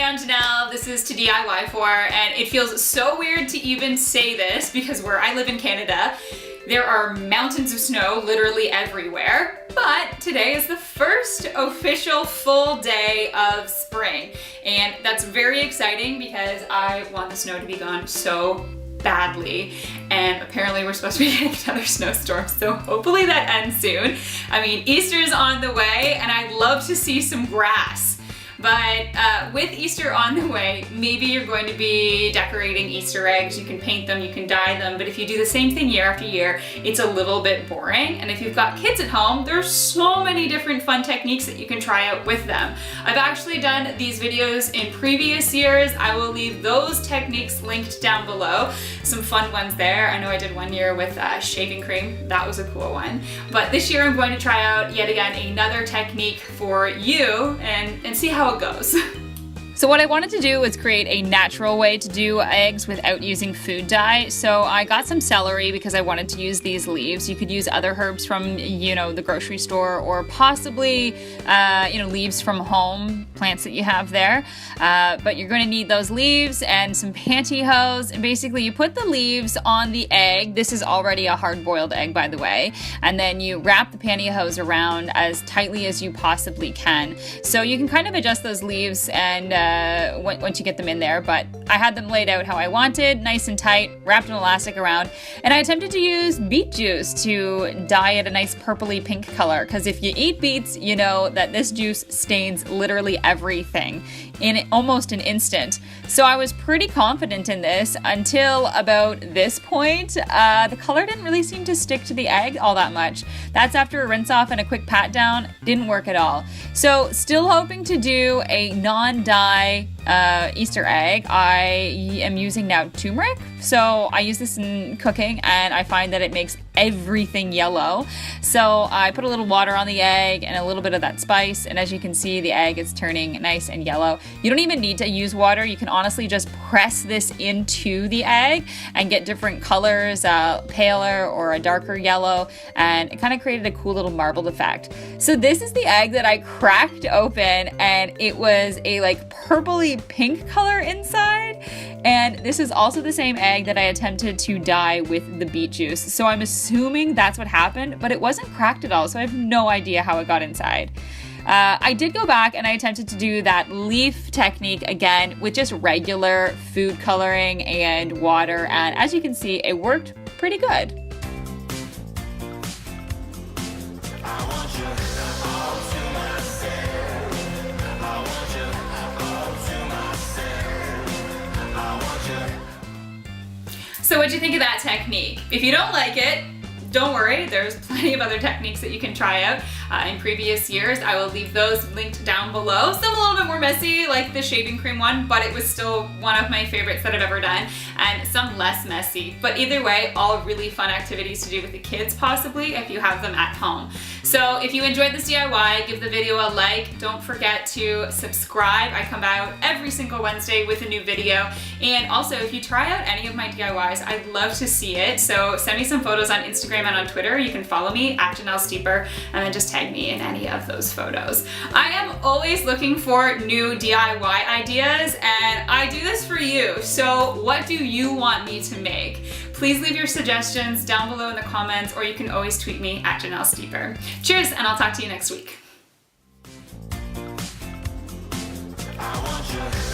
I'm Janelle, this is toDIYfor, and it feels so weird to even say this because where I live in Canada, there are mountains of snow literally everywhere, but today is the first official full day of spring, and that's very exciting because I want the snow to be gone so badly, and apparently we're supposed to be getting another snowstorm, so hopefully that ends soon. I mean, Easter's on the way, and I'd love to see some grass. But with Easter on the way, maybe you're going to be decorating Easter eggs. You can paint them, you can dye them, but if you do the same thing year after year, it's a little bit boring. And if you've got kids at home, there's so many different fun techniques that you can try out with them. I've actually done these videos in previous years. I will leave those techniques linked down below. Some fun ones there. I know I did one year with shaving cream. That was a cool one. But this year I'm going to try out yet again another technique for you and see how it goes. So what I wanted to do was create a natural way to do eggs without using food dye. So I got some celery because I wanted to use these leaves. You could use other herbs from, the grocery store, or possibly, leaves from home, plants that you have there. But you're going to need those leaves and some pantyhose. And basically you put the leaves on the egg. This is already a hard-boiled egg, by the way. And then you wrap the pantyhose around as tightly as you possibly can. So you can kind of adjust those leaves and once you get them in there, but I had them laid out how I wanted, nice and tight, wrapped an elastic around, and I attempted to use beet juice to dye it a nice purpley pink color, because if you eat beets, you know that this juice stains literally everything in almost an instant. So I was pretty confident in this until about this point. The color didn't really seem to stick to the egg all that much. That's after a rinse off and a quick pat down. Didn't work at all. So still hoping to do a non-dye Easter egg. I am using now turmeric. So I use this in cooking and I find that it makes everything yellow. So I put a little water on the egg and a little bit of that spice, and as you can see, the egg is turning nice and yellow. You don't even need to use water. You can honestly just press this into the egg and get different colors, paler or a darker yellow, and it kind of created a cool little marbled effect. So this is the egg that I cracked open, and it was a purpley pink color inside, and this is also the same egg that I attempted to dye with the beet juice. So I'm assuming that's what happened, but it wasn't cracked at all, so I have no idea how it got inside. I did go back and I attempted to do that leaf technique again with just regular food coloring and water, and as you can see, it worked pretty good. So what'd you think of that technique? If you don't like it, don't worry, there's plenty of other techniques that you can try out in previous years. I will leave those linked down below. Some a little bit more messy, like the shaving cream one, but it was still one of my favorites that I've ever done, and some less messy. But either way, all really fun activities to do with the kids, possibly, if you have them at home. So if you enjoyed this DIY, give the video a like. Don't forget to subscribe. I come out every single Wednesday with a new video. And also, if you try out any of my DIYs, I'd love to see it. So send me some photos on Instagram and on Twitter. You can follow me at JanelleSteeper, and then just tag me in any of those photos. I am always looking for new DIY ideas, and I do this for you. So what do you want me to make? Please leave your suggestions down below in the comments, or you can always tweet me at JanelleSteeper. Cheers, and I'll talk to you next week. I want you